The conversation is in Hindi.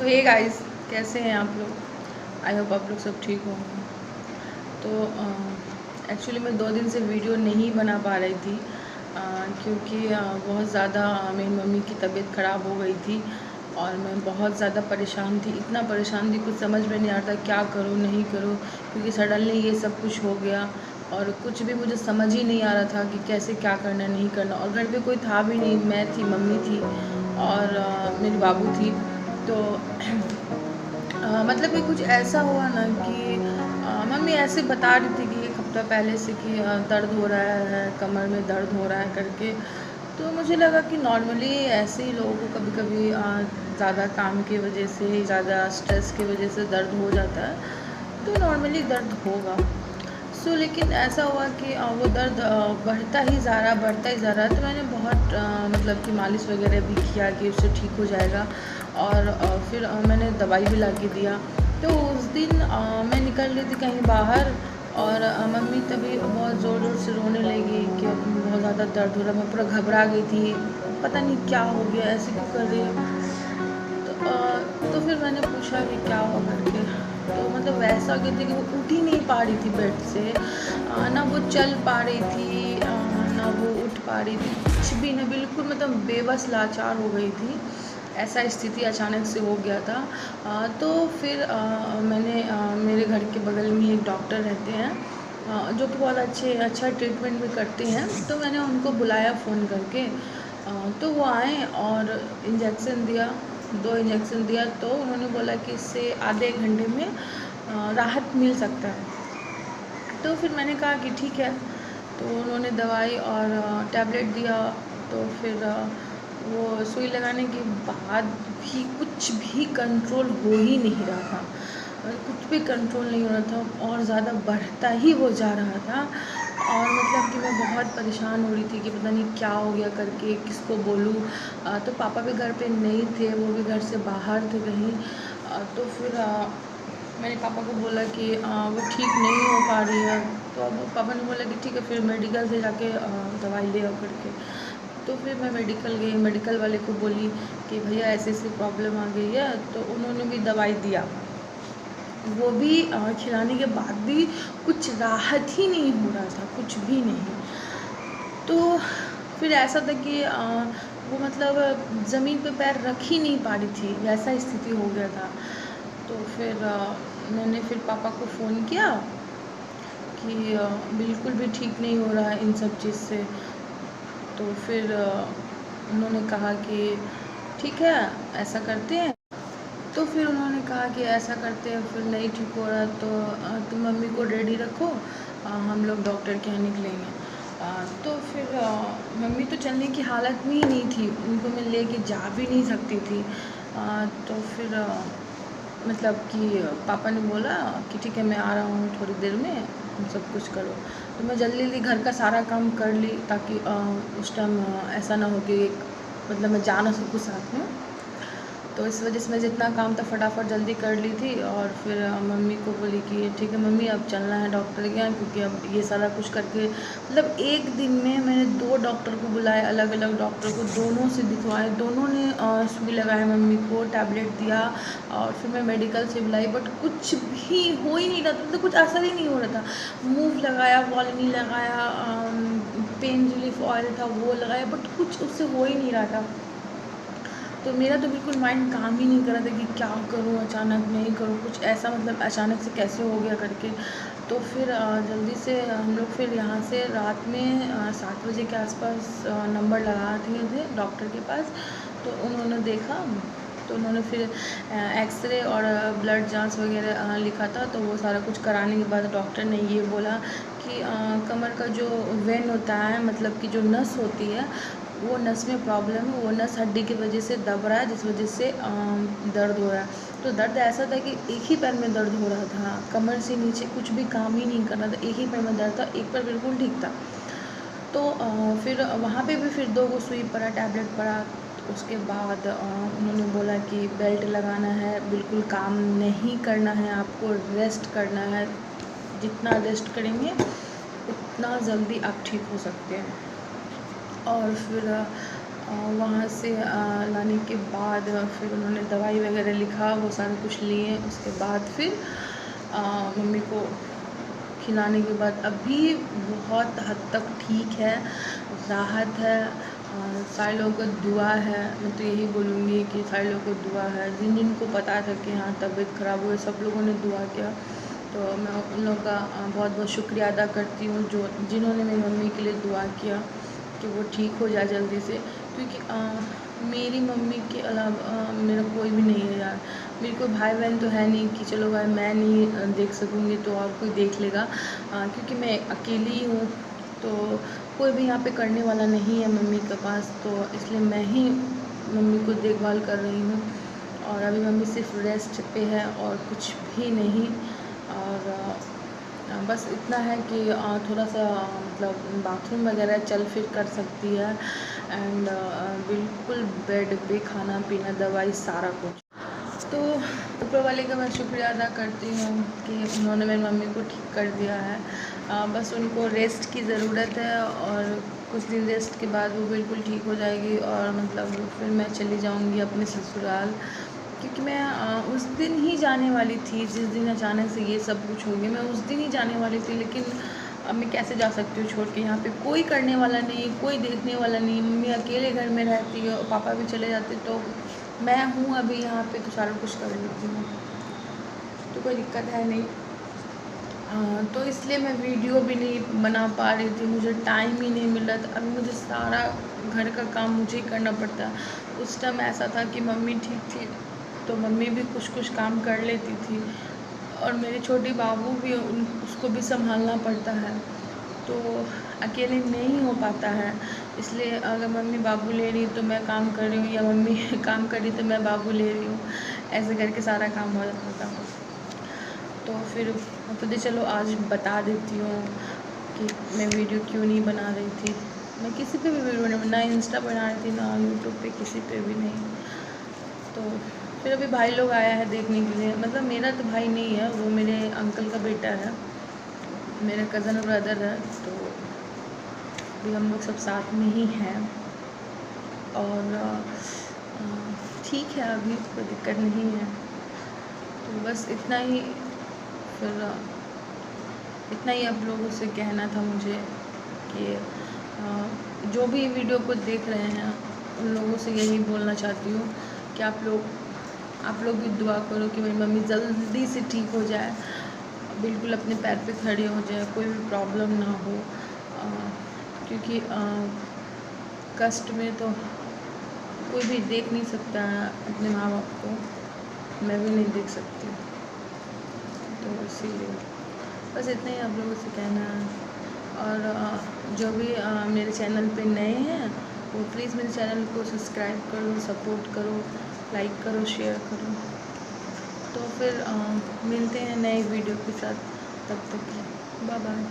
तो हे गाइस, कैसे हैं आप लोग। आई होप आप लोग सब ठीक होंगे। तो एक्चुअली मैं 2 दिन से वीडियो नहीं बना पा रही थी क्योंकि बहुत ज़्यादा मेरी मम्मी की तबीयत ख़राब हो गई थी और मैं बहुत ज़्यादा परेशान थी। इतना परेशान थी, कुछ समझ में नहीं आ रहा था क्या करूँ नहीं करूँ, क्योंकि सडनली ये सब कुछ हो गया और कुछ भी मुझे समझ ही नहीं आ रहा था कि कैसे क्या करना नहीं करना। और घर पे कोई था भी नहीं, मैं थी, मम्मी थी और मेरी बाबू थी। तो मतलब कि कुछ ऐसा हुआ ना कि मम्मी ऐसे बता रही थी कि 1 हफ्ता पहले से कि दर्द हो रहा है, कमर में दर्द हो रहा है करके। तो मुझे लगा कि नॉर्मली ऐसे ही लोगों को कभी कभी ज़्यादा काम की वजह से, ज़्यादा स्ट्रेस की वजह से दर्द हो जाता है, तो नॉर्मली दर्द होगा। लेकिन ऐसा हुआ कि वो दर्द बढ़ता ही जा रहा तो मैंने बहुत मतलब कि मालिश वगैरह भी किया कि उससे ठीक हो जाएगा। और फिर मैंने दवाई भी ला के दिया। तो उस दिन मैं निकल रही थी कहीं बाहर और मम्मी तभी बहुत ज़ोर ज़ोर से रोने लगी कि अब बहुत ज़्यादा दर्द हो रहा है। मैं पूरा घबरा गई थी, पता नहीं क्या हो गया, ऐसे क्यों कर रही है। तो फिर मैंने पूछा कि क्या हुआ करके। तो मतलब वैसा हो गया था कि वो उठ ही नहीं पा रही थी बेड से। ना वो चल पा रही थी, ना वो उठ पा रही थी, कुछ भी ना, बिल्कुल मतलब बेबस लाचार हो गई थी। ऐसा स्थिति अचानक से हो गया था। तो फिर मैंने मेरे घर के बगल में एक डॉक्टर रहते हैं जो कि बहुत अच्छा ट्रीटमेंट भी करते हैं। तो मैंने उनको बुलाया फ़ोन करके। तो वो आए और इंजेक्शन दिया, 2 इंजेक्शन दिया। तो उन्होंने बोला कि इससे आधे घंटे में राहत मिल सकता है। तो फिर मैंने कहा कि ठीक है। तो उन्होंने दवाई और टैबलेट दिया। तो फिर वो सुई लगाने के बाद भी कुछ भी कंट्रोल हो ही नहीं रहा था, कुछ भी कंट्रोल नहीं हो रहा था और ज़्यादा बढ़ता ही वो जा रहा था। और मतलब कि मैं बहुत परेशान हो रही थी कि पता नहीं क्या हो गया करके, किसको बोलूँ। तो पापा भी घर पे नहीं थे, वो भी घर से बाहर थे कहीं। तो फिर मैंने पापा को बोला कि वो ठीक नहीं हो पा रही है। तो अब पापा ने बोला कि ठीक है, फिर मेडिकल से जाके दवाई ले आओ करके। तो फिर मैं मेडिकल गई, मेडिकल वाले को बोली कि भैया ऐसे ऐसी प्रॉब्लम आ गई है। तो उन्होंने भी दवाई दिया, वो भी खिलाने के बाद भी कुछ राहत ही नहीं हो रहा था, कुछ भी नहीं। तो फिर ऐसा था कि वो मतलब ज़मीन पे पैर रख ही नहीं पा रही थी, वैसा स्थिति हो गया था। तो फिर मैंने फिर पापा को फ़ोन किया कि बिल्कुल भी ठीक नहीं हो रहा है इन सब चीज़ से। तो फिर उन्होंने कहा कि ठीक है, ऐसा करते हैं। तो फिर उन्होंने कहा कि ऐसा करते हैं, फिर नहीं ठीक हो रहा तो तुम मम्मी को रेडी रखो, हम लोग डॉक्टर के यहाँ निकलेंगे। तो फिर मम्मी तो चलने की हालत में ही नहीं थी, उनको मैं लेके जा भी नहीं सकती थी। तो फिर मतलब कि पापा ने बोला कि ठीक है, मैं आ रहा हूँ थोड़ी देर में, तुम सब कुछ करो। तो मैं जल्दी जल्दी घर का सारा काम कर ली ताकि उस टाइम ऐसा ना हो कि मतलब मैं जा ना सकूँ साथ में। तो इस वजह से मैं जितना काम था फटाफट जल्दी कर ली थी। और फिर मम्मी को बोली कि ठीक है मम्मी, अब चलना है डॉक्टर के यहाँ, क्योंकि अब ये सारा कुछ करके मतलब एक दिन में मैंने 2 डॉक्टर को बुलाया, अलग अलग डॉक्टर को, दोनों से दिखवाए, दोनों ने सुई लगाया मम्मी को, टैबलेट दिया। और फिर मैं मेडिकल से बुलाई, बट कुछ भी हो ही नहीं रहा था, मतलब कुछ असर ही नहीं हो रहा था। मूव लगाया, वॉलनी लगाया, पेन रिलीफ ऑयल था वो लगाया, बट कुछ उससे हो ही नहीं रहा था। तो मेरा तो बिल्कुल माइंड काम ही नहीं कर रहा था कि क्या करूँ, अचानक नहीं करूँ कुछ ऐसा, मतलब अचानक से कैसे हो गया करके। तो फिर जल्दी से हम लोग फिर यहाँ से रात में 7 बजे के आसपास नंबर लगा दिए थे डॉक्टर के पास। तो उन्होंने देखा, तो उन्होंने फिर एक्सरे और ब्लड जांच वगैरह लिखा था। तो वो सारा कुछ कराने के बाद डॉक्टर ने ये बोला कि कमर का जो वेन होता है, मतलब कि जो नस होती है, वो नस में प्रॉब्लम है, वो नस हड्डी की वजह से दब रहा है, जिस वजह से दर्द हो रहा है। तो दर्द ऐसा था कि एक ही पैर में दर्द हो रहा था, कमर से नीचे कुछ भी काम ही नहीं कर रहा था, एक ही पैर में दर्द था, एक पैर बिल्कुल ठीक था। तो फिर वहाँ पे भी फिर 2 गो सुई पड़ा, टैबलेट पड़ा। तो उसके बाद उन्होंने बोला कि बेल्ट लगाना है, बिल्कुल काम नहीं करना है, आपको रेस्ट करना है, जितना रेस्ट करेंगे उतना जल्दी आप ठीक हो सकते हैं। और फिर वहाँ से लाने के बाद फिर उन्होंने दवाई वगैरह लिखा, वो सारा कुछ लिए। उसके बाद फिर मम्मी को खिलाने के बाद अभी बहुत हद तक ठीक है, राहत है। सारे लोगों को दुआ है, मैं तो यही बोलूँगी कि सारे लोगों को दुआ है। जिन जिन को पता था कि हाँ तबीयत ख़राब हुई, सब लोगों ने दुआ किया। तो मैं उन लोगों का बहुत बहुत शुक्रिया अदा करती हूँ जो जिन्होंने मेरी मम्मी के लिए दुआ किया कि वो ठीक हो जाए जल्दी से। क्योंकि मेरी मम्मी के अलावा मेरा कोई भी नहीं है यार। मेरे कोई भाई बहन तो है नहीं कि चलो भाई मैं नहीं देख सकूँगी तो और कोई देख लेगा, क्योंकि मैं अकेली ही हूँ। तो कोई भी यहाँ पे करने वाला नहीं है मम्मी के पास, तो इसलिए मैं ही मम्मी को देखभाल कर रही हूँ। और अभी मम्मी सिर्फ रेस्ट पे है और कुछ भी नहीं। और बस इतना है कि थोड़ा सा मतलब बाथरूम वगैरह चल फिर कर सकती है। एंड बिल्कुल बेड पे खाना पीना दवाई सारा कुछ। तो ऊपर वाले का मैं शुक्रिया अदा करती हूँ कि उन्होंने मेरी मम्मी को ठीक कर दिया है। बस उनको रेस्ट की ज़रूरत है और कुछ दिन रेस्ट के बाद वो बिल्कुल ठीक हो जाएगी। और मतलब फिर मैं चली जाऊँगी अपने ससुराल, क्योंकि मैं उस दिन ही जाने वाली थी जिस दिन अचानक से ये सब कुछ हो गया। मैं उस दिन ही जाने वाली थी, लेकिन अब मैं कैसे जा सकती हूँ छोड़ के। यहाँ पे कोई करने वाला नहीं, कोई देखने वाला नहीं। मम्मी अकेले घर में रहती है और पापा भी चले जाते, तो मैं हूँ अभी यहाँ पे तो सारा कुछ कर लेती हूँ, तो कोई दिक्कत है नहीं। तो इसलिए मैं वीडियो भी नहीं बना पा रही थी, मुझे टाइम ही नहीं मिल रहा था। अभी मुझे सारा घर का काम मुझे ही करना पड़ता है। उस टाइम ऐसा था कि मम्मी ठीक थी तो मम्मी भी कुछ कुछ काम कर लेती थी, और मेरे छोटे बाबू भी उसको भी संभालना पड़ता है, तो अकेले नहीं हो पाता है। इसलिए अगर मम्मी बाबू ले रही तो मैं काम कर रही हूँ, या मम्मी काम कर रही तो मैं बाबू ले रही हूँ, ऐसे करके सारा काम हो जाता था। तो फिर तो चलो आज बता देती हूँ कि मैं वीडियो क्यों नहीं बना रही थी। मैं किसी पे भी वीडियो नहीं, ना इंस्टा बना रही थी, ना यूट्यूब पे, किसी पे भी नहीं। तो फिर अभी भाई लोग आया है देखने के लिए। मतलब मेरा तो भाई नहीं है, वो मेरे अंकल का बेटा है, मेरा कज़न ब्रदर है। तो अभी हम लोग सब साथ में ही हैं और ठीक है, अभी कोई दिक्कत नहीं है। तो बस इतना ही, फिर इतना ही आप लोगों से कहना था मुझे कि जो भी वीडियो को देख रहे हैं उन लोगों से यही बोलना चाहती हूँ कि आप लोग भी दुआ करो कि मेरी मम्मी जल्दी से ठीक हो जाए, बिल्कुल अपने पैर पे खड़ी हो जाए, कोई भी प्रॉब्लम ना हो। क्योंकि कष्ट में तो कोई भी देख नहीं सकता है अपने माँ बाप को, मैं भी नहीं देख सकती। तो इसीलिए बस इतना ही आप लोगों से कहना है। और जो भी मेरे चैनल पे नए हैं वो प्लीज़ मेरे चैनल को सब्सक्राइब करो, सपोर्ट करो, लाइक करो, शेयर करो। तो फिर मिलते हैं नए वीडियो के साथ, तब तक बाय बाय।